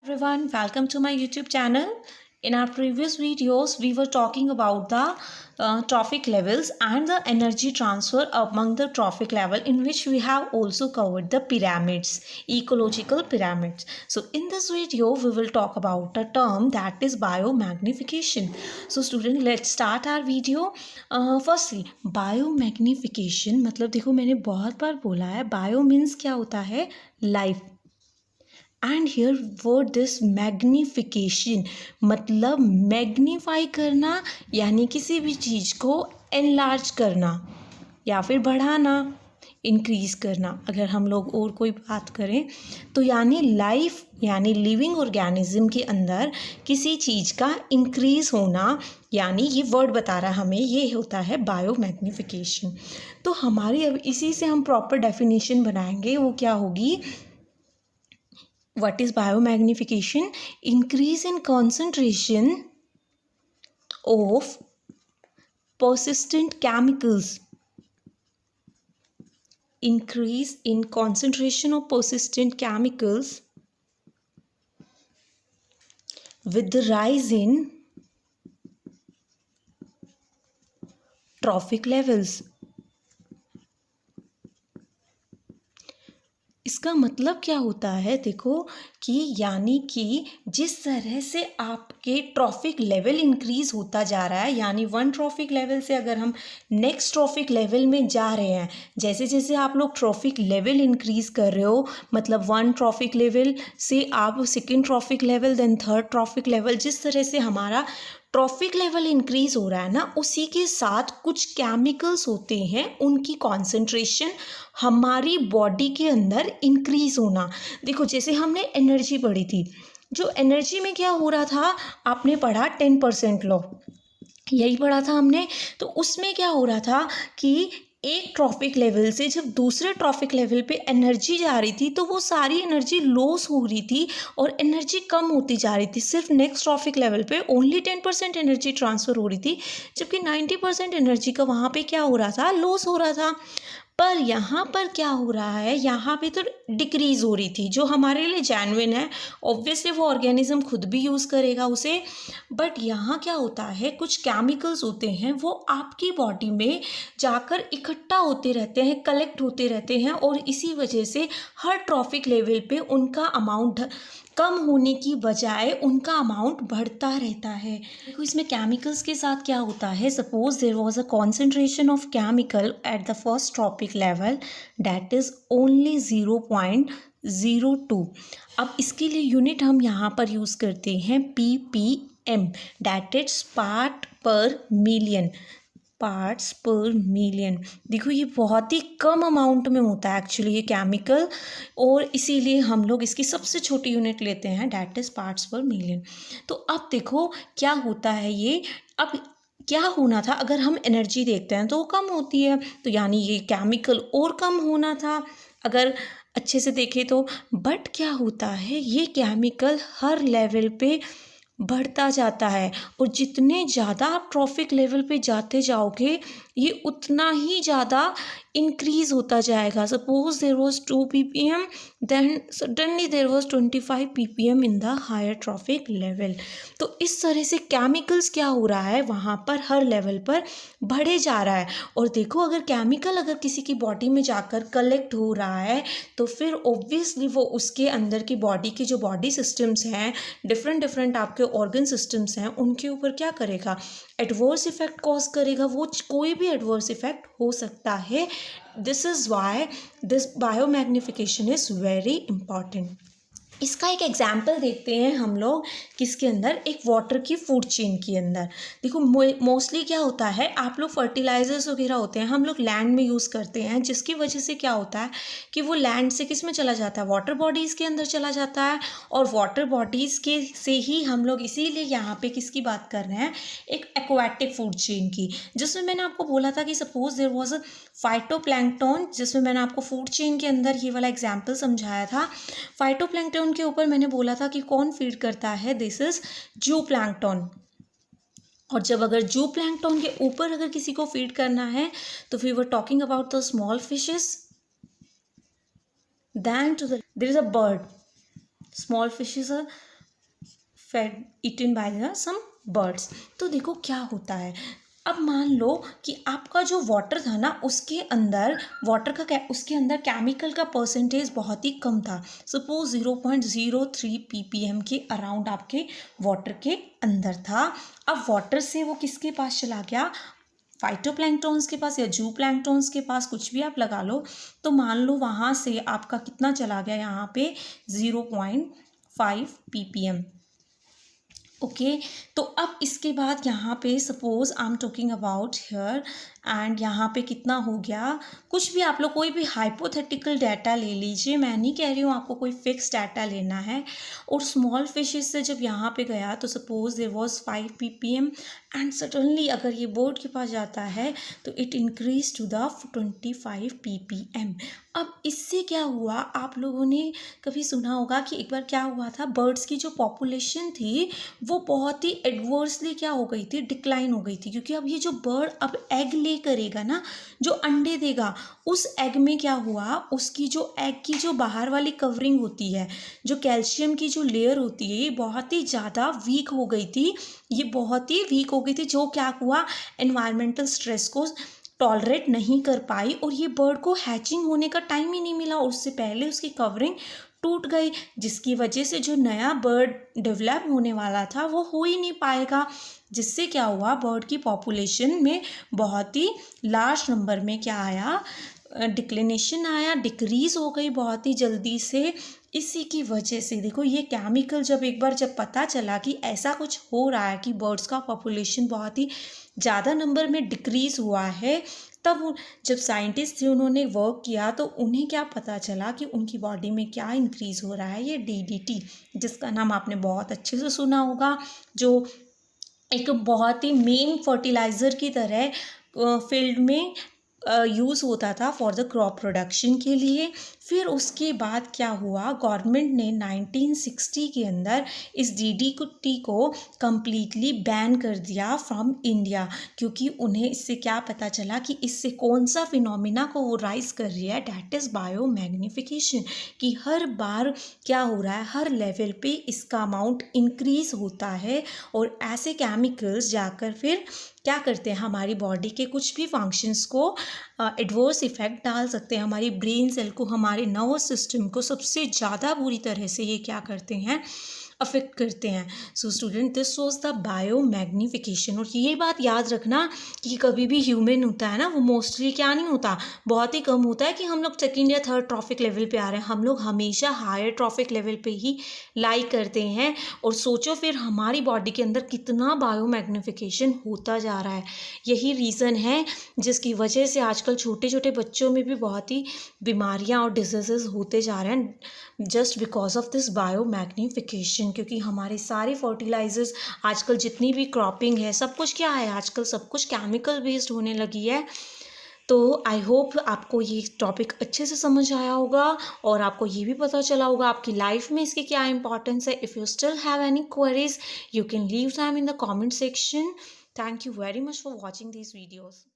Everyone, welcome to my YouTube channel. In our previous videos, we were talking about the trophic levels and the energy transfer among the trophic level, in which we have also covered the pyramids, ecological pyramids. So in this video, we will talk about a term that is biomagnification. So student, let's start our video. Firstly, biomagnification मतलब देखो मैंने बहुत बार बोला है, bio means क्या होता है, life. And here word this magnification मतलब मैग्नीफाई करना, यानी किसी भी चीज़ को एनलार्ज करना या फिर बढ़ाना, इंक्रीज करना। अगर हम लोग और कोई बात करें तो यानी लाइफ यानी लिविंग ऑर्गेनिज्म के अंदर किसी चीज़ का इंक्रीज होना, यानी ये वर्ड बता रहा है हमें, ये होता है बायोमैग्निफिकेशन। तो हमारी अब इसी से हम प्रॉपर डेफिनेशन बनाएंगे, वो क्या होगी। What is biomagnification? Increase in concentration of persistent chemicals. Increase in concentration of persistent chemicals with the rise in trophic levels. इसका मतलब क्या होता है, देखो कि यानी कि जिस तरह से आपके ट्रॉफिक लेवल इंक्रीज होता जा रहा है, यानी वन ट्रॉफिक लेवल से अगर हम नेक्स्ट ट्रॉफिक लेवल में जा रहे हैं, जैसे जैसे आप लोग ट्रॉफिक लेवल इंक्रीज कर रहे हो, मतलब वन ट्रॉफिक लेवल से आप second trophic level, then third trophic level, जिस तरह से हमारा ट्रॉफिक लेवल इंक्रीज हो रहा है ना, उसी के साथ कुछ केमिकल्स होते हैं, उनकी कॉन्सेंट्रेशन हमारी बॉडी के अंदर इंक्रीज होना। देखो जैसे हमने एनर्जी पढ़ी थी, जो एनर्जी में क्या हो रहा था, आपने पढ़ा 10% लॉ, यही पढ़ा था हमने। तो उसमें क्या हो रहा था कि एक ट्रॉफिक लेवल से जब दूसरे ट्रॉफिक लेवल पे एनर्जी जा रही थी, तो वो सारी एनर्जी लॉस हो रही थी और एनर्जी कम होती जा रही थी। सिर्फ नेक्स्ट ट्रॉफिक लेवल पे ओनली 10% एनर्जी ट्रांसफ़र हो रही थी, जबकि 90% एनर्जी का वहाँ पे क्या हो रहा था, लॉस हो रहा था। पर यहाँ पर क्या हो रहा है, यहाँ पे तो डिक्रीज़ हो रही थी, जो हमारे लिए जेन्युइन है। ऑब्वियसली वो ऑर्गेनिज्म खुद भी यूज़ करेगा उसे, बट यहाँ क्या होता है, कुछ केमिकल्स होते हैं वो आपकी बॉडी में जाकर इकट्ठा होते रहते हैं, कलेक्ट होते रहते हैं, और इसी वजह से हर ट्रॉफिक लेवल पे उनका अमाउंट कम होने की बजाय उनका अमाउंट बढ़ता रहता है। देखो इसमें केमिकल्स के साथ क्या होता है, suppose there was a concentration of chemical at the first trophic level that is only 0.02। अब इसके लिए यूनिट हम यहाँ पर यूज़ करते हैं ppm, दैट इज पार्ट पर मिलियन, पार्ट्स पर मिलियन। देखो ये बहुत ही कम अमाउंट में होता है एक्चुअली ये केमिकल, और इसीलिए हम लोग इसकी सबसे छोटी यूनिट लेते हैं, डैट इज़ पार्ट्स पर मिलियन। तो अब देखो क्या होता है ये, अब क्या होना था, अगर हम एनर्जी देखते हैं तो वो कम होती है, तो यानी ये केमिकल और कम होना था अगर अच्छे से देखें तो। बट क्या होता है, ये केमिकल हर लेवल पे बढ़ता जाता है, और जितने ज़्यादा आप ट्रॉफिक लेवल पे जाते जाओगे, ये उतना ही ज़्यादा इंक्रीज़ होता जाएगा। Suppose there was 2 ppm, then suddenly there was 25 ppm in the higher trophic level. तो इस तरह से केमिकल्स क्या हो रहा है, वहाँ पर हर लेवल पर बढ़े जा रहा है। और देखो अगर केमिकल अगर किसी की बॉडी में जाकर कलेक्ट हो रहा है, तो फिर ऑब्वियसली वो उसके अंदर की बॉडी के जो बॉडी सिस्टम्स हैं, डिफरेंट डिफरेंट आपके ऑर्गन सिस्टम्स हैं, उनके ऊपर क्या करेगा, एडवर्स इफेक्ट कॉज करेगा। वो कोई भी एडवर्स इफेक्ट हो सकता है। This is why this biomagnification is very important. इसका एक एग्जाम्पल देखते हैं हम लोग, किसके अंदर, एक वाटर की फूड चेन के अंदर। देखो मोस्टली क्या होता है, आप लोग फर्टिलाइजर्स वगैरह होते हैं, हम लोग लैंड में यूज़ करते हैं, जिसकी वजह से क्या होता है कि वो लैंड से किस में चला जाता है, वाटर बॉडीज़ के अंदर चला जाता है, और वाटर बॉडीज़ के से ही हम लोग इसीलिए यहाँ पे किसकी बात कर रहे हैं, एक एक्वाटिक फूड चेन की, जिसमें मैंने आपको बोला था कि suppose there was a phytoplankton, जिसमें मैंने आपको फूड चेन के अंदर ये वाला एग्जाम्पल समझाया था। फाइटोप्लैंक्टन के ऊपर मैंने बोला था कि कौन फीड करता है, दिस इज जूप्लैंक्टन। और जब अगर जूप्लैंक्टन के ऊपर अगर किसी को फीड करना है, तो we were talking about the small fishes, then to the there is a bird, small fishes fed eaten by the some birds. तो देखो क्या होता है, अब मान लो कि आपका जो वाटर था ना उसके अंदर उसके अंदर केमिकल का परसेंटेज बहुत ही कम था। सपोज 0.03 ppm के अराउंड आपके वाटर के अंदर था। अब वाटर से वो किसके पास चला गया, फाइटोप्लैंक्टॉन्स के पास या जू प्लैंक्टॉन्स के पास, कुछ भी आप लगा लो। तो मान लो वहाँ से आपका कितना चला गया, यहाँ पे 0.5 ppm। ओके तो अब इसके बाद यहाँ पे suppose I am talking about here and यहाँ पे कितना हो गया, कुछ भी आप लोग कोई भी हाइपोथेटिकल डाटा ले लीजिए, मैं नहीं कह रही हूँ आपको कोई फिक्स डाटा लेना है। और स्मॉल फिशेस से जब यहाँ पे गया तो suppose there was 5 ppm and suddenly अगर ये बोर्ड के पास जाता है तो it increase to the 25 ppm। अब इससे क्या हुआ, आप लोगों ने कभी सुना होगा कि एक बार क्या हुआ था, बर्ड्स की जो पॉपुलेशन थी वो बहुत ही एडवर्सली क्या हो गई थी, डिक्लाइन हो गई थी। क्योंकि अब ये जो बर्ड अब एग ले करेगा ना, जो अंडे देगा, उस एग में क्या हुआ, उसकी जो एग की जो बाहर वाली कवरिंग होती है, जो कैल्शियम की जो लेयर होती है, ये बहुत ही ज़्यादा वीक हो गई थी। ये बहुत ही वीक हो गई थी, जो क्या हुआ, एनवायरमेंटल स्ट्रेस को टॉलरेट नहीं कर पाई और ये बर्ड को हैचिंग होने का टाइम ही नहीं मिला और उससे पहले उसकी कवरिंग टूट गई, जिसकी वजह से जो नया बर्ड डेवलप होने वाला था वो हो ही नहीं पाएगा। जिससे क्या हुआ, बर्ड की पॉपुलेशन में बहुत ही लार्ज नंबर में क्या आया, डिक्लिनेशन आया, डिक्रीज हो गई बहुत ही जल्दी से। इसी की वजह से देखो ये केमिकल जब पता चला कि ऐसा कुछ हो रहा है कि बर्ड्स का पॉपुलेशन बहुत ही ज़्यादा नंबर में डिक्रीज़ हुआ है, तब जब साइंटिस्ट थे उन्होंने वर्क किया तो उन्हें क्या पता चला कि उनकी बॉडी में क्या इंक्रीज़ हो रहा है, ये DDT, जिसका नाम आपने बहुत अच्छे से सुना होगा, जो एक बहुत ही मेन फर्टिलाइज़र की तरह फील्ड में यूज़ होता था फॉर द क्रॉप प्रोडक्शन के लिए। फिर उसके बाद क्या हुआ, गवर्नमेंट ने 1960 के अंदर इस DDT को कम्प्लीटली बैन कर दिया फ्रॉम इंडिया, क्योंकि उन्हें इससे क्या पता चला कि इससे कौन सा फिनोमिना को वो राइज कर रही है, डैट इज़ बायो मैग्नीफिकेशन, कि हर बार क्या हो रहा है, हर लेवल पे इसका अमाउंट इंक्रीज़ होता है और ऐसे केमिकल्स जाकर फिर क्या करते हैं, हमारी बॉडी के कुछ भी फंक्शंस को एडवर्स इफ़ेक्ट डाल सकते हैं, हमारी ब्रेन सेल को, हमारे नर्वस सिस्टम को सबसे ज़्यादा बुरी तरह से ये क्या करते हैं, अफेक्ट करते हैं। So student, this was the bio magnification. और ये बात याद रखना कि कभी भी ह्यूमन होता है ना, वो मोस्टली क्या नहीं होता, बहुत ही कम होता है कि हम लोग सेकेंड या थर्ड ट्रॉफिक लेवल पे आ रहे हैं, हम लोग हमेशा हायर ट्रॉफिक लेवल पे ही लाई करते हैं। और सोचो फिर हमारी बॉडी के अंदर कितना बायो मैग्नीफिकेशन होता जा रहा है। यही रीज़न है जिसकी वजह से आजकल छोटे छोटे बच्चों में भी बहुत ही बीमारियां और डिजीज़ेस होते जा रहे हैं, just because of this bio magnification. क्योंकि हमारे सारे फर्टिलाइजर्स, आजकल जितनी भी क्रॉपिंग है, सब कुछ क्या है, आजकल सब कुछ केमिकल बेस्ड होने लगी है। तो आई होप आपको ये टॉपिक अच्छे से समझ आया होगा और आपको ये भी पता चला होगा आपकी लाइफ में इसकी क्या इंपॉर्टेंस है। If you still have any queries, you can leave them in the comment section. Thank you very much for watching these videos.